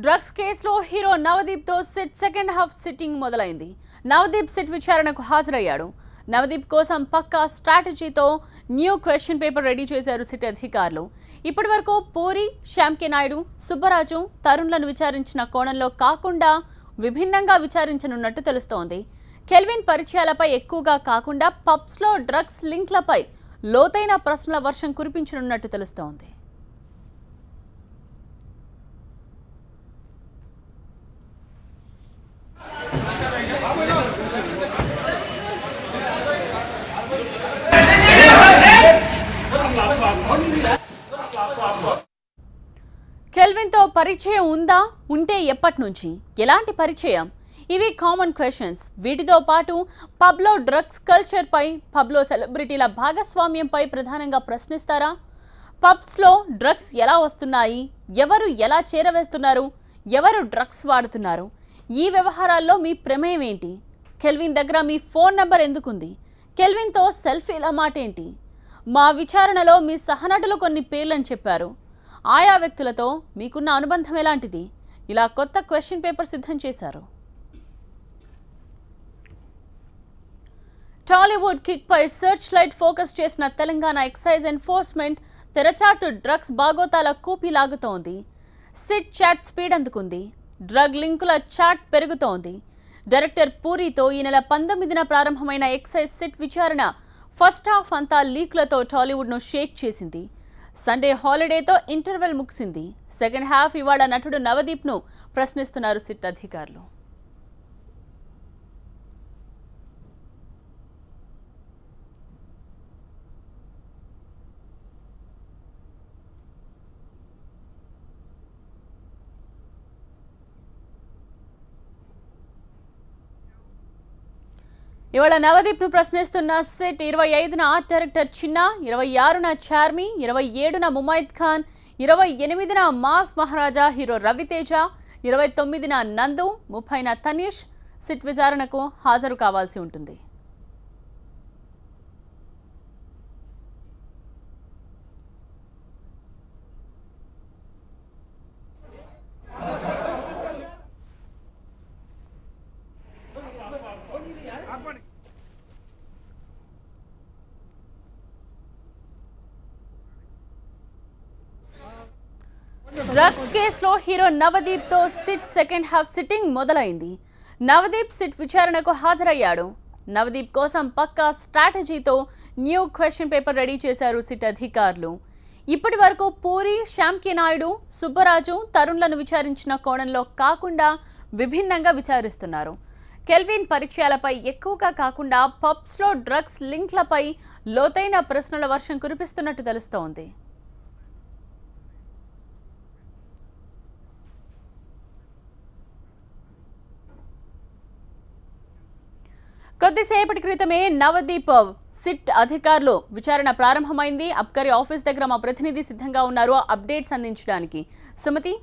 Drugs కేసులో hero Navdeep తో SIT second half sitting మొదలైంది. నవదీప్ సిట్ విచారణకు హాజరయ్యాడు. నవదీప్ కోసం పక్కా స్ట్రాటజీతో న్యూ క్వశ్చన్ పేపర్ రెడీ చేశారు సిట్ అధికారులు. ఇప్పటివరకు పూరి, శ్యామ్కే నాయుడు, సుబ్బరాజు, తరుణ్లను విచారించిన కోణంలో కాకుండా విభిన్నంగా విచారించనున్నట్టు తెలుస్తోంది. కెల్విన్ పరిచయాలపై ఎక్కువగా కాకుండా పబ్స్లో డ్రగ్స్ లింక్లపై లోతైన ప్రశ్నల వర్షం కురిపించనున్నట్టు తెలుస్తోంది. కెల్విన్ తో పరిచయం ఉందా? ఉంటే ఎప్పటి నుంచి? ఎలాంటి పరిచయం? ఇవి కామన్ క్వశ్చన్స్. వీటితో పాటు పబ్లో డ్రగ్స్ కల్చర్ పై, పబ్లో సెలబ్రిటీల భాగస్వామ్యంపై ప్రధానంగా ప్రశ్నిస్తారా? పబ్స్లో డ్రగ్స్ ఎలా వస్తున్నాయి? ఎవరు ఎలా చేరవేస్తున్నారు? ఎవరు డ్రగ్స్ వాడుతున్నారు? ఈ వ్యవహారాల్లో మీ ప్రమేయం ఏంటి? కెల్విన్ దగ్గర మీ ఫోన్ నంబర్ ఎందుకుంది? కెల్విన్తో సెల్ఫీల మాట ఏంటి? మా విచారణలో మీ సహనటులు కొన్ని పేర్లను చెప్పారు. ఆయా వ్యక్తులతో మీకున్న అనుబంధం ఎలాంటిది? ఇలా కొత్త క్వశ్చన్ పేపర్ సిద్ధం చేశారు. టాలీవుడ్ కిక్ పై సర్చ్ లైట్ ఫోకస్ చేసిన తెలంగాణ ఎక్సైజ్ ఎన్ఫోర్స్మెంట్ తెరచాటు డ్రగ్స్ బాగోతాల కూపి లాగుతోంది. సిట్ చాట్ స్పీడ్ అందుకుంది. డ్రగ్ లింకుల చాట్ పెరుగుతోంది. డైరెక్టర్ పూరితో ఈ నెల 19న ప్రారంభమైన ఎక్సైజ్ సిట్ విచారణ ఫస్ట్ హాఫ్ అంతా లీక్లతో టాలీవుడ్ను షేక్ చేసింది. సండే హాలిడేతో ఇంటర్వెల్ ముగిసింది. సెకండ్ హాఫ్ ఇవాళ నటుడు నవదీప్ను ప్రశ్నిస్తున్నారు సిట్ అధికారులు. ఇవాళ నవదీప్ను ప్రశ్నిస్తున్న సిట్ 25న ఆర్ట్ డైరెక్టర్ చిన్న, 26న చార్మి, 27న ముమైద్ ఖాన్, 28న మాస్ మహారాజా హీరో రవితేజ, 29న నందు, 30న తనీష్ సిట్ విచారణకు హాజరు కావాల్సి ఉంటుంది. డ్రగ్స్ కేసులో హీరో నవదీప్ తో సిట్ సెకండ్ హాఫ్ సిట్టింగ్ మొదలైంది. నవదీప్ సిట్ విచారణకు హాజరయ్యాడు. నవదీప్ కోసం పక్కా స్ట్రాటజీతో న్యూ క్వశ్చన్ పేపర్ రెడీ చేశారు సిట్ అధికారులు. ఇప్పటి వరకు పూరి, శ్యామ్కే నాయుడు, సుబ్బరాజు, తరుణ్లను విచారించిన కోణంలో కాకుండా విభిన్నంగా విచారిస్తున్నారు. కెల్విన్ పరిచయాలపై ఎక్కువగా కాకుండా పబ్స్లో డ్రగ్స్ లింక్లపై లోతైన ప్రశ్నల వర్షం కురిపిస్తున్నట్టు తెలుస్తోంది. కొద్దిసేపటి క్రితమే నవదీప్ సిట్ అధికారులు విచారణ ప్రారంభమైంది. అబ్కారీ ఆఫీస్ దగ్గర మా ప్రతినిధి సిద్ధంగా ఉన్నారు అప్డేట్స్ అందించడానికి. సుమతి,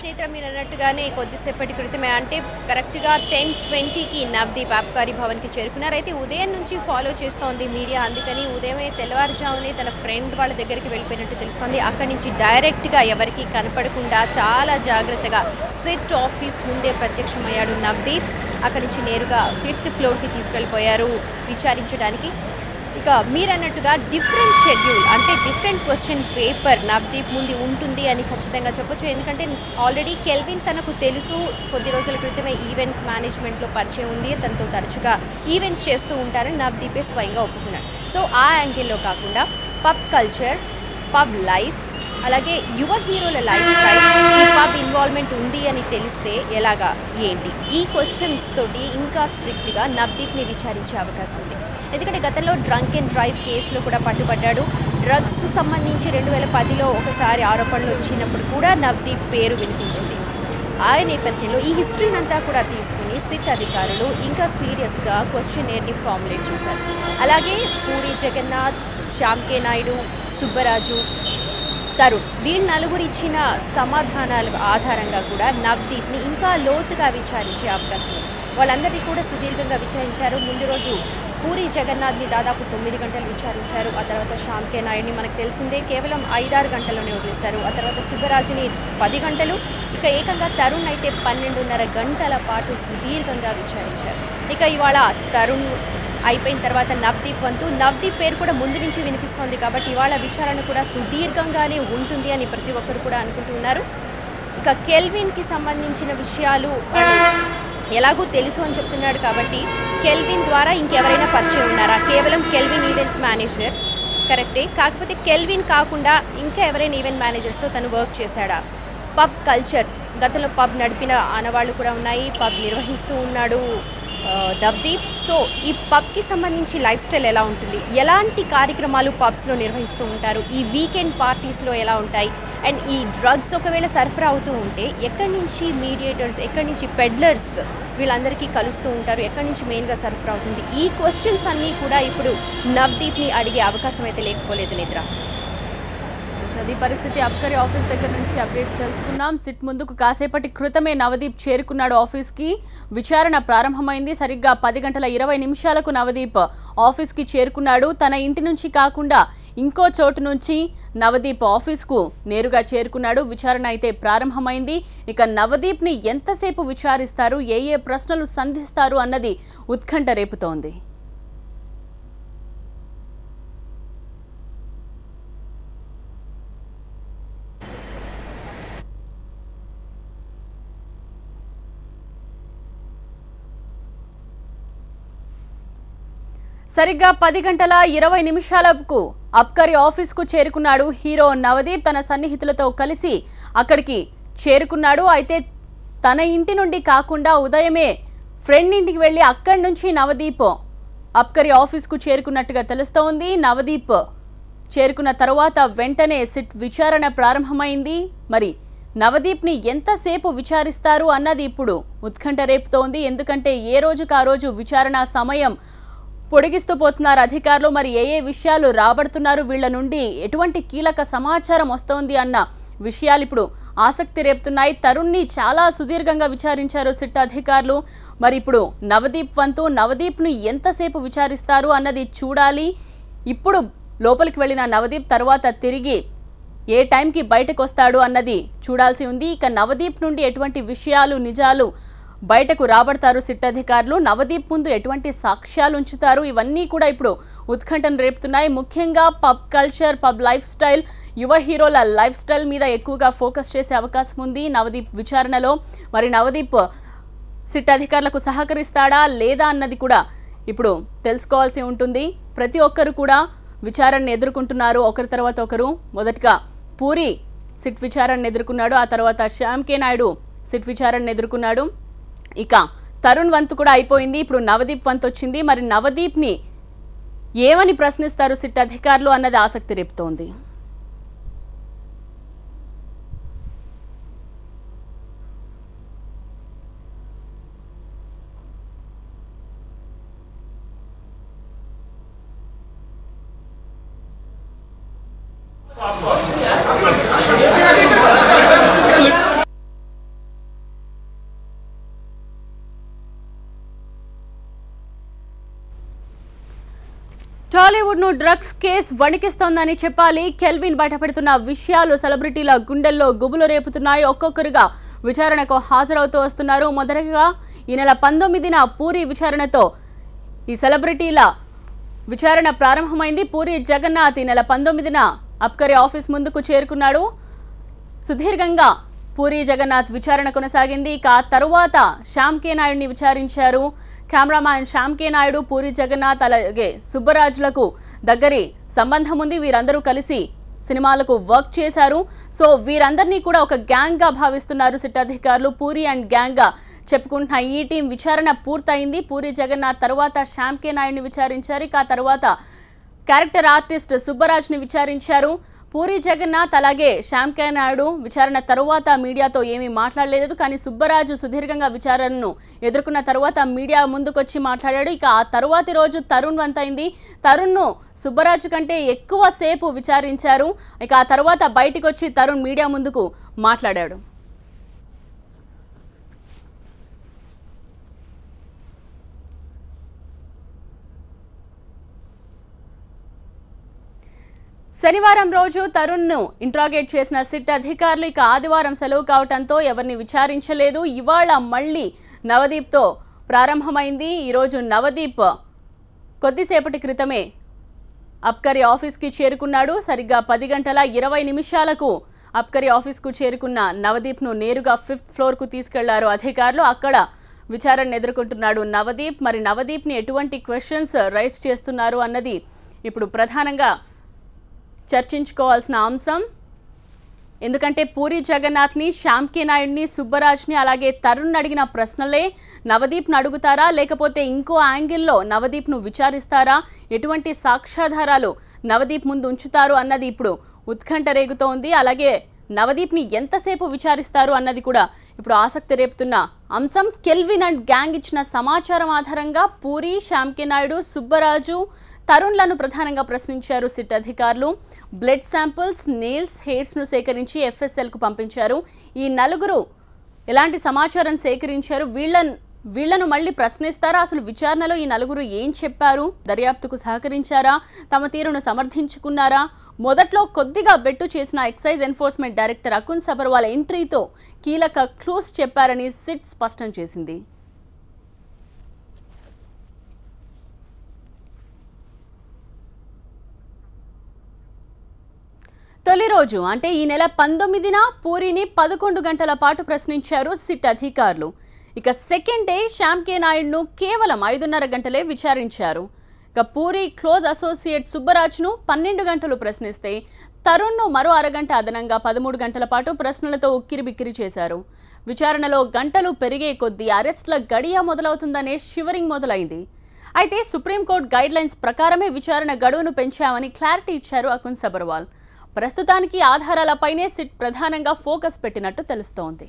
నేత్ర మీరు అన్నట్టుగానే కొద్దిసేపటి క్రితమే అంటే కరెక్ట్గా 10:20కి నవదీప్ అబ్కారీ భవన్కి చేరుకున్నారు. అయితే ఉదయం నుంచి ఫాలో చేస్తోంది మీడియా, అందుకని ఉదయమే తెల్లవారుజామునే తన ఫ్రెండ్ వాళ్ళ దగ్గరికి వెళ్ళిపోయినట్టు తెలుస్తోంది. అక్కడి నుంచి డైరెక్ట్గా ఎవరికి కనపడకుండా చాలా జాగ్రత్తగా సిట్ ఆఫీస్ ముందే ప్రత్యక్షమయ్యాడు నవదీప్. అక్కడి నుంచి నేరుగా 5th ఫ్లోర్కి తీసుకెళ్ళిపోయారు విచారించడానికి. ఇక మీరన్నట్టుగా డిఫరెంట్ షెడ్యూల్ అంటే డిఫరెంట్ క్వశ్చన్ పేపర్ నవదీప్ ముందు ఉంటుంది అని ఖచ్చితంగా చెప్పొచ్చు. ఎందుకంటే ఆల్రెడీ కెల్విన్ తనకు తెలుసు, కొద్ది రోజుల క్రితమే ఈవెంట్ మేనేజ్మెంట్లో పరిచయం ఉంది, తనతో తరచుగా ఈవెంట్స్ చేస్తూ ఉంటారని నవదీపే స్వయంగా ఒప్పుకున్నాడు. సో ఆ యాంగిల్లో కాకుండా పబ్ కల్చర్, పబ్ లైఫ్, అలాగే యువ హీరోల లైఫ్ స్టైల్, ఈ పబ్ ఇన్వాల్వ్మెంట్ ఉంది అని తెలిస్తే ఎలాగా ఏంటి, ఈ క్వశ్చన్స్ తోటి ఇంకా స్ట్రిక్ట్గా నవదీప్ని విచారించే అవకాశం ఉంది. ఎందుకంటే గతంలో డ్రంక్ అండ్ డ్రైవ్ కేసులో కూడా పట్టుబడ్డాడు. డ్రగ్స్ సంబంధించి 2010లో ఒకసారి ఆరోపణలు వచ్చినప్పుడు కూడా నవదీప్ పేరు వినిపించింది. ఆ నేపథ్యంలో ఈ హిస్టరీని అంతా కూడా తీసుకుని సిట్ అధికారులు ఇంకా సీరియస్గా క్వశ్చనేర్ని ఫార్ములేట్ చేశారు. అలాగే పూరి జగన్నాథ్, శ్యామ్కే నాయుడు, సుబ్బరాజు, తరుణ్ వీళ్ళు నలుగురు ఇచ్చిన సమాధానాల ఆధారంగా కూడా నవదీప్ని ఇంకా లోతుగా విచారించే అవకాశం ఉంది. వాళ్ళందరినీ కూడా సుదీర్ఘంగా విచారించారు. ముందు రోజు పూరి జగన్నాథ్ని దాదాపు 9 గంటలు విచారించారు. ఆ తర్వాత శ్యామ్కే నాయుడిని మనకు తెలిసిందే కేవలం 5-6 గంటల్లోనే వదిలేశారు. ఆ తర్వాత సుబ్బరాజుని 10 గంటలు, ఇక ఏకంగా తరుణ్ అయితే 12.5 గంటల పాటు సుదీర్ఘంగా విచారించారు. ఇక ఇవాళ తరుణ్ అయిపోయిన తర్వాత నవదీప్ వంతు. నవదీప్ పేరు కూడా ముందు నుంచి వినిపిస్తోంది కాబట్టి ఇవాళ విచారణ కూడా సుదీర్ఘంగానే ఉంటుంది అని ప్రతి ఒక్కరు కూడా అనుకుంటున్నారు. ఇక కెల్విన్కి సంబంధించిన విషయాలు ఎలాగో తెలుసు అని చెప్తున్నాడు కాబట్టి కెల్విన్ ద్వారా ఇంకెవరైనా పరిచయం ఉన్నారా? కేవలం కెల్విన్ ఈవెంట్ మేనేజర్ కరెక్టే, కాకపోతే కెల్విన్ కాకుండా ఇంకా ఎవరైనా ఈవెంట్ మేనేజర్స్తో తను వర్క్ చేశాడా? పబ్ కల్చర్, గతంలో పబ్ నడిపిన ఆనవాళ్ళు కూడా ఉన్నాయి, పబ్ నిర్వహిస్తూ ఉన్నాడు నవదీప్. సో ఈ పబ్కి సంబంధించి లైఫ్ స్టైల్ ఎలా ఉంటుంది, ఎలాంటి కార్యక్రమాలు పబ్స్లో నిర్వహిస్తూ ఉంటారు, ఈ వీకెండ్ పార్టీస్లో ఎలా ఉంటాయి, అండ్ ఈ డ్రగ్స్ ఒకవేళ సరఫరా అవుతూ ఉంటే ఎక్కడి నుంచి మీడియేటర్స్, ఎక్కడి నుంచి పెడ్లర్స్ వీళ్ళందరికీ కలుస్తూ ఉంటారు, ఎక్కడి నుంచి మెయిన్గా సరఫరా అవుతుంది, ఈ క్వశ్చన్స్ అన్నీ కూడా ఇప్పుడు నవదీప్ని అడిగే అవకాశం అయితే లేకపోలేదు నిద్ర. అది పరిస్థితి. అబ్కారీ ఆఫీస్ దగ్గర నుంచి అప్డేట్స్ తెలుసుకున్నాం. సిట్ ముందుకు కాసేపటి క్రితమే నవదీప్ చేరుకున్నాడు ఆఫీస్కి. విచారణ ప్రారంభమైంది. సరిగ్గా 10:20 నవదీప్ ఆఫీస్కి చేరుకున్నాడు. తన ఇంటి నుంచి కాకుండా ఇంకో చోటు నుంచి నవదీప్ ఆఫీస్కు నేరుగా చేరుకున్నాడు. విచారణ అయితే ప్రారంభమైంది. ఇక నవదీప్ని ఎంతసేపు విచారిస్తారు, ఏ ప్రశ్నలు సంధిస్తారు అన్నది ఉత్కంఠ రేపుతోంది. సరిగ్గా 10:20 అబ్కారీ ఆఫీస్కు చేరుకున్నాడు హీరో నవదీప్. తన సన్నిహితులతో కలిసి అక్కడికి చేరుకున్నాడు. అయితే తన ఇంటి నుండి కాకుండా ఉదయమే ఫ్రెండ్ ఇంటికి వెళ్ళి అక్కడి నుంచి నవదీప్ అబ్కారీ ఆఫీస్కు చేరుకున్నట్టుగా తెలుస్తోంది. నవదీప్ చేరుకున్న తర్వాత వెంటనే సిట్ విచారణ ప్రారంభమైంది. మరి నవదీప్ని ఎంతసేపు విచారిస్తారు అన్నది ఇప్పుడు ఉత్కంఠ రేపుతోంది. ఎందుకంటే ఏ రోజుకు ఆ రోజు విచారణ సమయం పొడిగిస్తూ పోతున్నారు అధికారులు. మరి ఏ విషయాలు రాబడుతున్నారు, వీళ్ల నుండి ఎటువంటి కీలక సమాచారం వస్తోంది అన్న విషయాలు ఇప్పుడు ఆసక్తి రేపుతున్నాయి. తరుణ్ని చాలా సుదీర్ఘంగా విచారించారు సిట్ అధికారులు. మరి ఇప్పుడు నవదీప్ వంతు, నవదీప్ను ఎంతసేపు విచారిస్తారు అన్నది చూడాలి. ఇప్పుడు లోపలికి వెళ్ళిన నవదీప్ తర్వాత తిరిగి ఏ టైంకి బయటకు వస్తాడు అన్నది చూడాల్సి ఉంది. ఇక నవదీప్ నుండి ఎటువంటి విషయాలు, నిజాలు బయటకు రాబడతారు సిట్ అధికారులు, నవదీప్ ముందు ఎటువంటి సాక్ష్యాలు ఉంచుతారు, ఇవన్నీ కూడా ఇప్పుడు ఉత్కంఠను రేపుతున్నాయి. ముఖ్యంగా pub culture, pub life style, యువ హీరోల లైఫ్ స్టైల్ మీద ఎక్కువగా ఫోకస్ చేసే అవకాశం ఉంది నవదీప్ విచారణలో. మరి నవదీప్ సిట్ అధికారులకు సహకరిస్తాడా లేదా అన్నది కూడా ఇప్పుడు తెలుసుకోవాల్సి ఉంటుంది. ప్రతి ఒక్కరు కూడా విచారణను ఎదుర్కొంటున్నారు ఒకరి తర్వాత ఒకరు. మొదటగా పూరి సిట్ విచారణను ఎదుర్కొన్నాడు, ఆ తర్వాత శ్యామ్కే నాయుడు సిట్ విచారణను ఎదుర్కొన్నాడు. ఇక తరుణ్ వంతు కూడా అయిపోయింది. ఇప్పుడు నవదీప్ వంతు వచ్చింది. మరి నవదీప్ని ఏమని ప్రశ్నిస్తారు సిట్ అధికారులు అన్నది ఆసక్తి రేపుతోంది. టాలీవుడ్ ను డ్రగ్స్ కేసు వణికిస్తోందని చెప్పాలి. కెల్విన్ బయటపెడుతున్న విషయాలు సెలబ్రిటీల గుండెల్లో గుబులు రేపుతున్నాయి. ఒక్కొక్కరుగా విచారణకు హాజరవుతూ వస్తున్నారు. మొదటగా ఈ నెల 19న పూరి విచారణతో ఈ సెలబ్రిటీల విచారణ ప్రారంభమైంది. పూరి జగన్నాథ్ ఈ నెల 19న అబ్కారీ ఆఫీస్ ముందుకు చేరుకున్నాడు. సుదీర్ఘంగా పూరి జగన్నాథ్ విచారణ కొనసాగింది. ఇక తరువాత శ్యామ్కే నాయుడిని విచారించారు. కెమెరామ్యాన్ శ్యామ్కే నాయుడు, పూరి జగన్నాథ్ అలాగే సుబ్బరాజులకు దగ్గరి సంబంధం ఉంది. వీరందరూ కలిసి సినిమాలకు వర్క్ చేశారు. సో వీరందరినీ కూడా ఒక గ్యాంగ్ గా భావిస్తున్నారు సిట్ అధికారులు. పూరి అండ్ గ్యాంగ్ గా చెప్పుకుంటున్న ఈ టీం విచారణ పూర్తయింది. పూరి జగన్నాథ్ తర్వాత శ్యామ్కే నాయుడిని విచారించారు. ఇక తర్వాత క్యారెక్టర్ ఆర్టిస్ట్ సుబ్బరాజ్ని విచారించారు. పూరి జగన్నాథ్ అలాగే శ్యామ్కే నాయుడు విచారణ తరువాత మీడియాతో ఏమీ మాట్లాడలేదు. కానీ సుబ్బరాజు సుదీర్ఘంగా విచారణను ఎదుర్కొన్న తర్వాత మీడియా ముందుకొచ్చి మాట్లాడాడు. ఇక ఆ తరువాతి రోజు తరుణ్ వంతైంది. తరుణ్ను సుబ్బరాజు కంటే ఎక్కువ సేపు విచారించారు. ఇక ఆ తర్వాత బయటికి వచ్చి తరుణ్ మీడియా ముందుకు మాట్లాడాడు. శనివారం రోజు తరుణ్ను ఇంట్రాగేట్ చేసిన సిట్ అధికారులు ఇక ఆదివారం సెలవు కావడంతో ఎవరిని విచారించలేదు. ఇవాళ మళ్ళీ నవదీప్తో ప్రారంభమైంది. ఈరోజు నవదీప్ కొద్దిసేపటి క్రితమే అబ్కారీ ఆఫీస్కి చేరుకున్నాడు. సరిగ్గా 10 గంటల 20 నిమిషాలకు అబ్కారీ ఆఫీస్కు చేరుకున్న నవదీప్ను నేరుగా 5th ఫ్లోర్కు తీసుకెళ్లారు అధికారులు. అక్కడ విచారణ ఎదుర్కొంటున్నాడు నవదీప్. మరి నవదీప్ని ఎటువంటి క్వశ్చన్స్ రైజ్ చేస్తున్నారు అన్నది ఇప్పుడు ప్రధానంగా చర్చించుకోవాల్సిన అంశం. ఎందుకంటే పూరి జగన్నాథ్ని, శ్యామ్కే నాయుడిని, సుబ్బరాజ్ని అలాగే తరుణ్ అడిగిన ప్రశ్నలే నవదీప్ను అడుగుతారా, లేకపోతే ఇంకో యాంగిల్లో నవదీప్ను విచారిస్తారా, ఎటువంటి సాక్ష్యాధారాలు నవదీప్ ముందు ఉంచుతారు అన్నది ఇప్పుడు ఉత్కంఠ రేగుతోంది. అలాగే నవదీప్ని ఎంతసేపు విచారిస్తారు అన్నది కూడా ఇప్పుడు ఆసక్తి రేపుతున్న అంశం. కెల్విన్ అండ్ గ్యాంగ్ ఇచ్చిన సమాచారం ఆధారంగా పూరి, శ్యామ్కే నాయుడు, సుబ్బరాజు, తరుణ్లను ప్రధానంగా ప్రశ్నించారు సిట్ అధికారులు. బ్లడ్ శాంపిల్స్, నెయిల్స్, హెయిర్స్ను సేకరించి FSLకు పంపించారు. ఈ నలుగురు ఎలాంటి సమాచారం సేకరించారు, వీళ్లను మళ్ళీ ప్రశ్నిస్తారా, అసలు విచారణలో ఈ నలుగురు ఏం చెప్పారు, దర్యాప్తుకు సహకరించారా, తమ తీరును సమర్థించుకున్నారా? మొదట్లో కొద్దిగా బెట్టు చేసిన excise enforcement director Akun Sabharwal ఎంట్రీతో కీలక క్లూస్ చెప్పారని సిట్ స్పష్టం చేసింది. తొలి రోజు అంటే ఈ నెల 19న పూరిని 11 గంటల పాటు ప్రశ్నించారు సిట్ అధికారులు. ఇక సెకండ్ డే శ్యామ్కే నాయుడును కేవలం 5:30 గంటలే విచారించారు. ఇక పూరి క్లోజ్ అసోసియేట్ సుబ్బరాజ్ను 12 గంటలు ప్రశ్నిస్తే తరుణ్ను మరో అరగంట అదనంగా 13 గంటల పాటు ప్రశ్నలతో ఉక్కిరిబిక్కిరి చేశారు. విచారణలో గంటలు పెరిగే కొద్దీ అరెస్టుల గడియ మొదలవుతుందనే షివరింగ్ మొదలైంది. అయితే సుప్రీంకోర్టు గైడ్లైన్స్ ప్రకారమే విచారణ గడువును పెంచామని క్లారిటీ ఇచ్చారు అకున్ సబర్వాల్. ప్రస్తుతానికి ఆధారాలపైనే సిట్ ప్రధానంగా ఫోకస్ పెట్టినట్టు తెలుస్తోంది.